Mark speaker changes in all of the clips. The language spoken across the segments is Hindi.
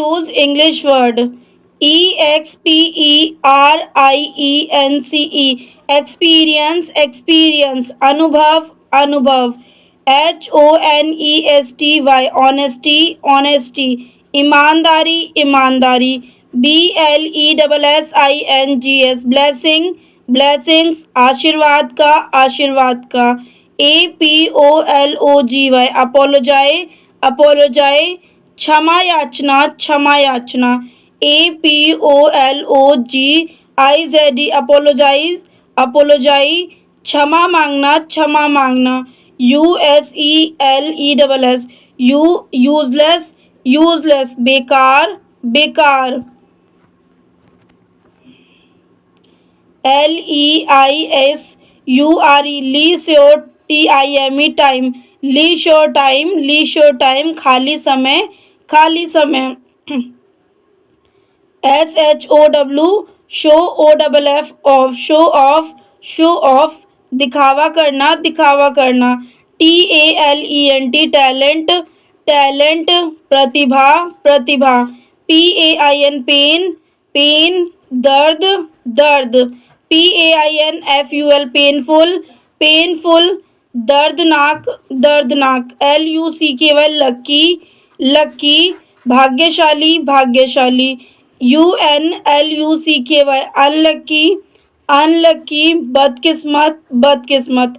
Speaker 1: use English word. experience, experience, experience. अनुभव, अनुभव. honesty, honesty, honesty. ईमानदारी, ईमानदारी. blessings, blessing, blessings. आशीर्वाद का, आशीर्वाद का. apology, apologize, apologize. क्षमा याचना, क्षमा याचना. apologize, apologize, apologize. क्षमा मांगना, क्षमा मांगना. useless, useless, useless. बेकार, बेकार. leisure, time, leisure time, leisure time. खाली समय, खाली समय. show, show, off, show off, show off. दिखावा करना, दिखावा करना. talent, talent, talent. प्रतिभा, प्रतिभा. pain, pain, pain. दर्द, दर्द. painful, painful, painful. दर्दनाक, दर्दनाक. lucky, lucky, lucky. भाग्यशाली, भाग्यशाली. unlucky, unlucky, unlucky. बदकिस्मत, बदकिस्मत.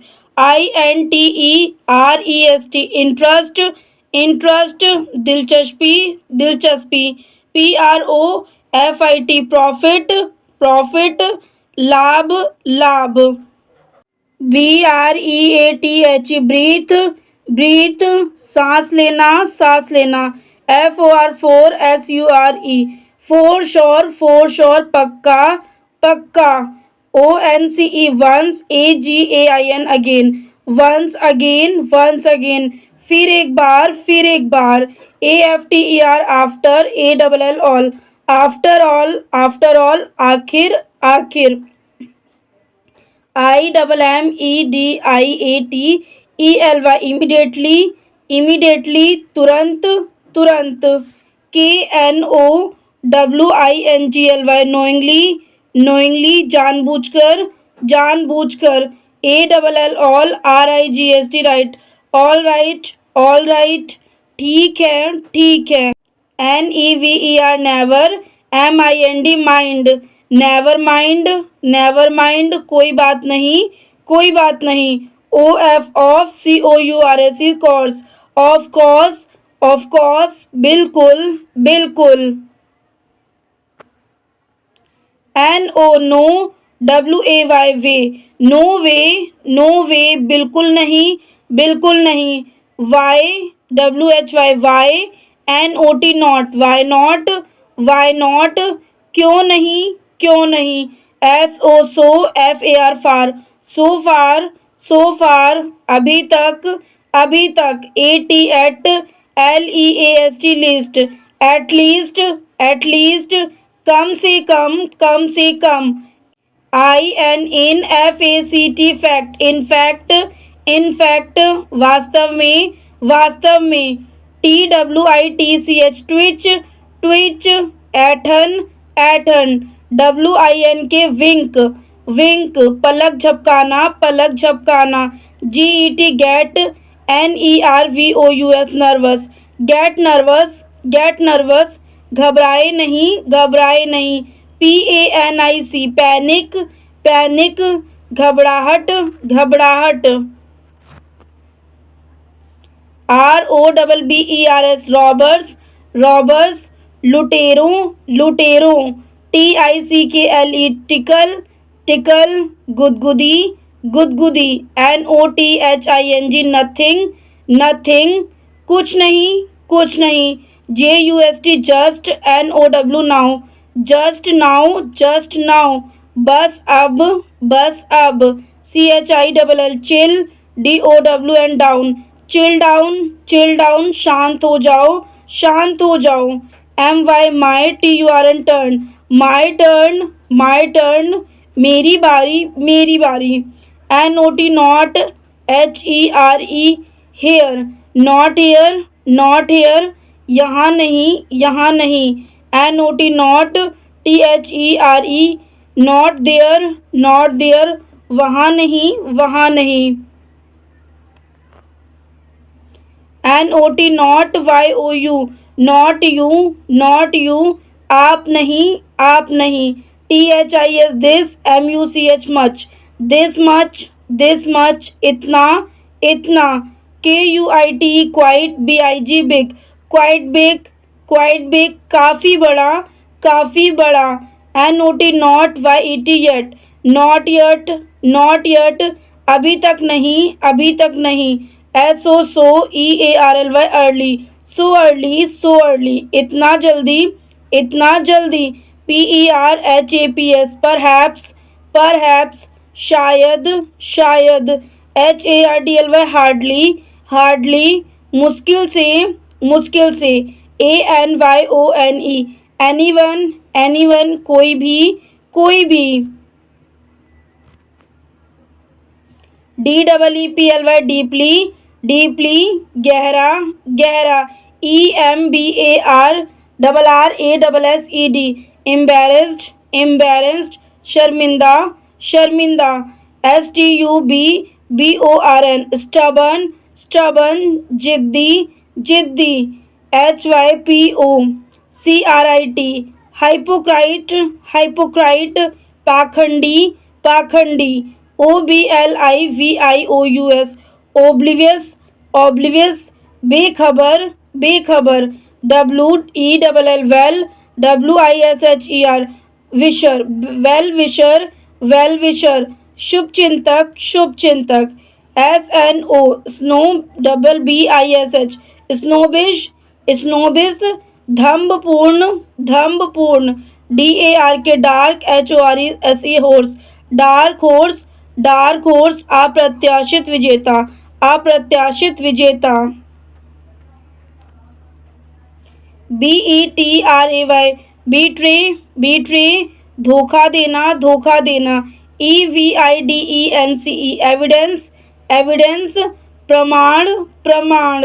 Speaker 1: interest, interest, interest. दिलचस्पी, दिलचस्पी. profit, profit, profit. लाभ, लाभ. breath, breathe, breathe. सांस लेना, सांस लेना. for, sure, for sure, for sure. पक्का, पक्का. once, once, again, again. once again, once again. फिर एक बार, फिर एक बार. after, after. all, after all, after all. आखिर, आखिर. immediate, immediately, immediately. तुरंत, तुरंत. knowingly, knowingly, knowingly. जानबूझकर, जानबूझकर. all, rigst, right. all right, all right. ठीक है, ठीक है. never, never. mind, never mind, never mind. कोई बात नहीं, कोई बात नहीं. off, course, of course, of course. बिल्कुल, बिल्कुल. no, no. way, no way, no way. बिल्कुल नहीं, बिल्कुल नहीं. why, why. not, why not, why not. क्यों नहीं, क्यों नहीं. so, far, so far, so far. अभी तक, अभी तक. at, least, at least, at least. कम से कम, कम से कम. fact, in fact, in fact. वास्तव में, वास्तव में. twitch, twitch, twitch. एठन, एठन. wink, wink. पलक झपकाना, पलक झपकाना. get, nervous, nervous. get nervous, get nervous. घबराए नहीं, घबराए नहीं. panic, panic. घबराहट, घबराहट. robbers, robbers, robbers. लुटेरों, लुटेरों. tickle, tickle. गुदगुदी, गुदगुदी. nothing, nothing. कुछ नहीं, कुछ नहीं. just, now, just now, just now. बस अब, बस अब. chill, down. chill down, chill down. शांत हो जाओ, शांत हो जाओ. my, turn. my turn, my turn. मेरी बारी, मेरी बारी. not, here. here, not here, not here. यहाँ नहीं, यहाँ नहीं, NOT not, THERE not there, not there, वहाँ नहीं, वहाँ नहीं, NOT not, YOU not you, not you, आप नहीं, आप नहीं, THIS this, MUCH much, this much, this much, इतना, इतना, KUIT quite, BIG big, quite big, quite big, काफ़ी बड़ा, काफ़ी बड़ा, NOT not, YET yet, not yet, not yet, अभी तक नहीं, अभी तक नहीं, SO so, EARLY early, so early, so early, इतना जल्दी, इतना जल्दी, PERHAPS परहैप्स, परहैप्स, शायद, शायद, HARDLY हार्डली, हार्डली, मुश्किल से, मुश्किल से, ANYONE एनीवन, एनीवन, कोई भी, कोई भी, DEEPLY डीपली, डीपली, गहरा, गहरा, EMBARRRASSED एम्बेरेस्ड, एम्बेरेस्ड, शर्मिंदा, शर्मिंदा, STUBBORN स्टबन, स्टबन, जिद्दी, जिद्दी, HYPOCRIT हाइपोक्राइट, हाइपोक्राइट, पाखंडी, पाखंडी, OBLIVIOUS ओब्लिवियस, ओब्लिवियस, बेखबर, बेखबर, WELL well, WISHER wisher, well wisher, well wisher, शुभ चिंतक, शुभ चिंतक, SNO snow, BBISH snobbish, snobbish, धम्बपूर्ण, धम्बपूर्ण, DARK dark, HORSE horse, dark horse, dark horse, अप्रत्याशित विजेता, अप्रत्याशित विजेता, BETRAY बीट्रे, बीट्रे, धोखा देना, धोखा देना, EVIDENCE एविडेंस, एविडेंस, प्रमाण, प्रमाण,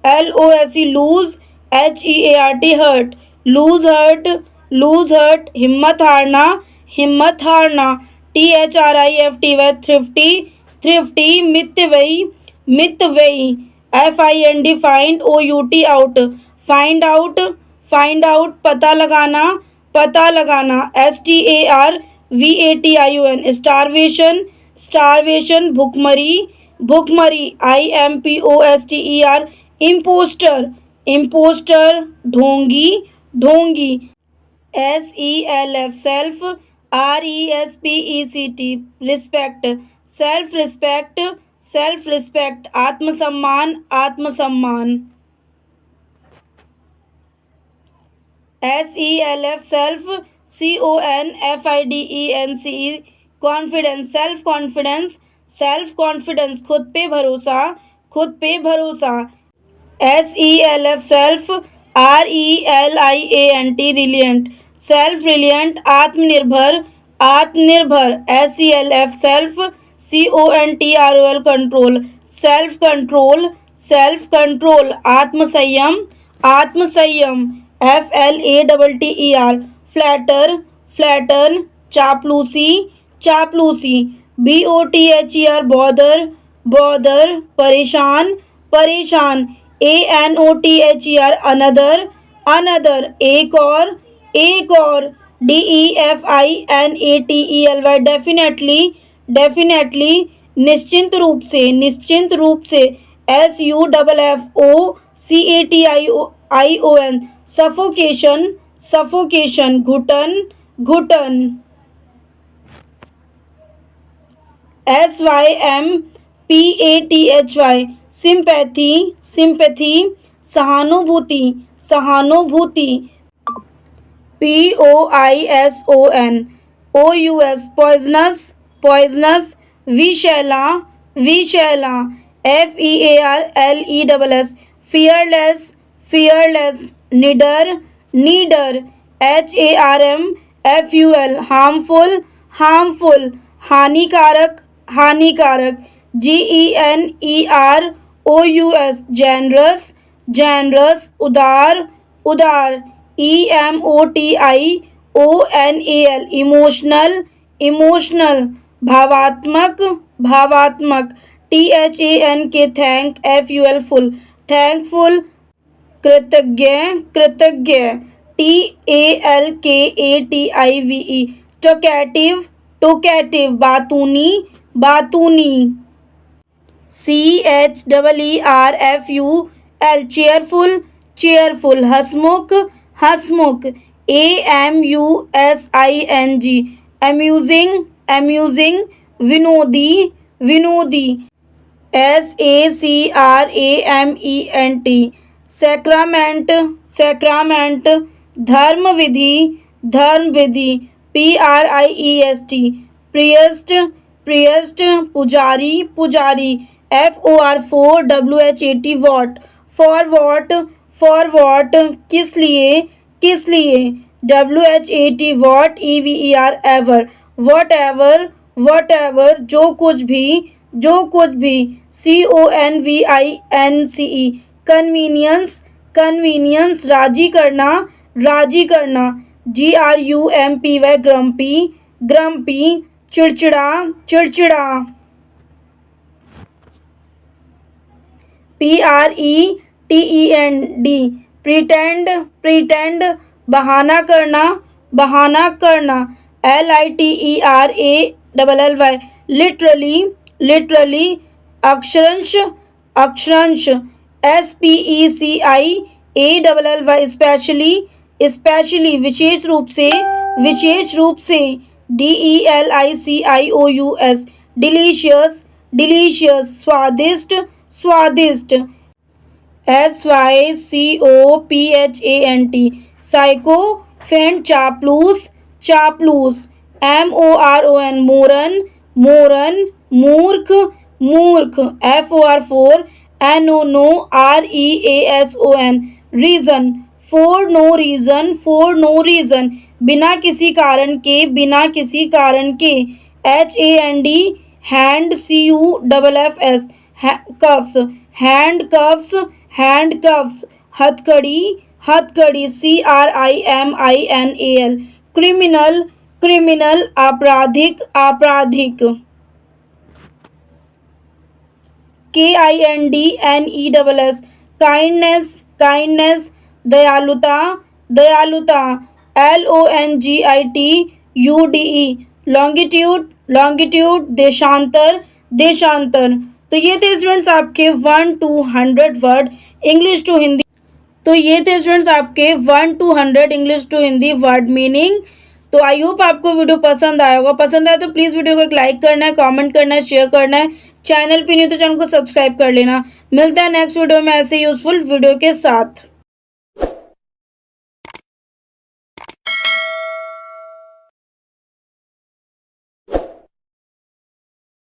Speaker 1: LOSE lose, HEART heart, lose heart, lose heart, हिम्मत हारना, हिम्मत हारना, THRIFTY थ्रिफ्टी, थ्रिफ्टी, मितव्ययी, मितव्ययी, FIND find, OUT out, find out, find out, पता लगाना, पता लगाना, STARVATION स्टारवेशन, स्टारवेशन, भुखमरी, भुखमरी, IMPOSTER इम्पोस्टर, इम्पोस्टर, ढोंगी, ढोंगी, SELF self, RESPECT respect, self respect, self respect, आत्मसम्मान, आत्मसम्मान, SELF self, CONFIDENCE confidence, self confidence, self confidence, खुद पे भरोसा, खुद पे भरोसा, SELF सेल्फ, RELIANT रिलियंट, सेल्फ रिलियंट, आत्मनिर्भर, आत्मनिर्भर, SELF self, CONTROL control, self control, self control, आत्मसंयम, आत्मसंयम, FLATTER फ्लैटर, फ्लैटन, चापलूसी, चापलूसी, BOTHER बॉदर, बॉदर, परेशान, परेशान, ANOTHER अनदर, अनदर, एक और, एक और, DEFINATELY डेफिनेटली, डेफिनेटली, निश्चिंत रूप से, निश्चिंत रूप से, SUFFOCATION सफोकेशन, सफोकेशन, घुटन, घुटन, SYMPATHY सिंपैथी, सिंपैथी, सहानुभूति, सहानुभूति, POISON OUS पॉइजनस, पॉइजनस, विशैला, विशैला, FEARLESS फियरलेस, फियरलेस, निडर, नीडर, HARMFUL हार्मफुल, हार्मफुल, हानिकारक, हानिकारक, GENEROUS जेनरस, जेनरस उदार उदार, EMOTIONAL इमोशनल इमोशनल, भावात्मक भावात्मक, THANK thank FUL ful thankful, कृतज्ञ कृतज्ञ, TALKATIVE टोकेटिव टोकेटिव, बातूनी बातूनी, CHEERFUL चेयरफुल चेयरफुल, हंसमुख हंसमुख, AMUSING अम्यूजिंग अम्यूजिंग, विनोदी विनोदी, SACRAMENT सैक्रामेंट सैक्रामेंट, धर्म विधि धर्म विधि, PRIEST प्रियस्ट प्रियस्ट, पुजारी पुजारी, FOR वॉट फॉर वॉट, किस लिए WHAT what EVER whatever, जो कुछ भी CONVINCE कन्वीनियंस, राजी करना GRUMPY ग्रम्पी, चिड़चिड़ा PRETEND प्रीटेंड, बहाना करना LITERALLY लिटरली, अक्षरंश SPECIALLY स्पेशली, विशेष रूप से DELICIOUS डिलीशियस, स्वादिष्ट SYCOPHANT साइको, फेंट, चापलूस MORON मोरन, मूर्ख FOR REASON reason, for no reason, बिना किसी कारण के HAND hand, CUFFS cuffs, handcuffs, हथकड़ी CRIMINAL क्रिमिनल, आपराधिक KINDNESS काइंडनेस, दयालुता LONGITUDE लॉन्गिट्यूड, देशांतर। तो ये थे स्टूडेंट्स आपके 1 to 100 word English to Hindi. तो ये थे स्टूडेंट्स आपके 1 to 100 English to Hindi word meaning. तो आई होप आपको वीडियो पसंद आया होगा। पसंद आया तो प्लीज़ वीडियो को एक लाइक करना है, कमेंट करना है, शेयर करना है। चैनल पे नहीं तो चैनल को सब्सक्राइब कर लेना। मिलता है नेक्स्ट वीडियो में ऐसे यूजफुल वीडियो के साथ।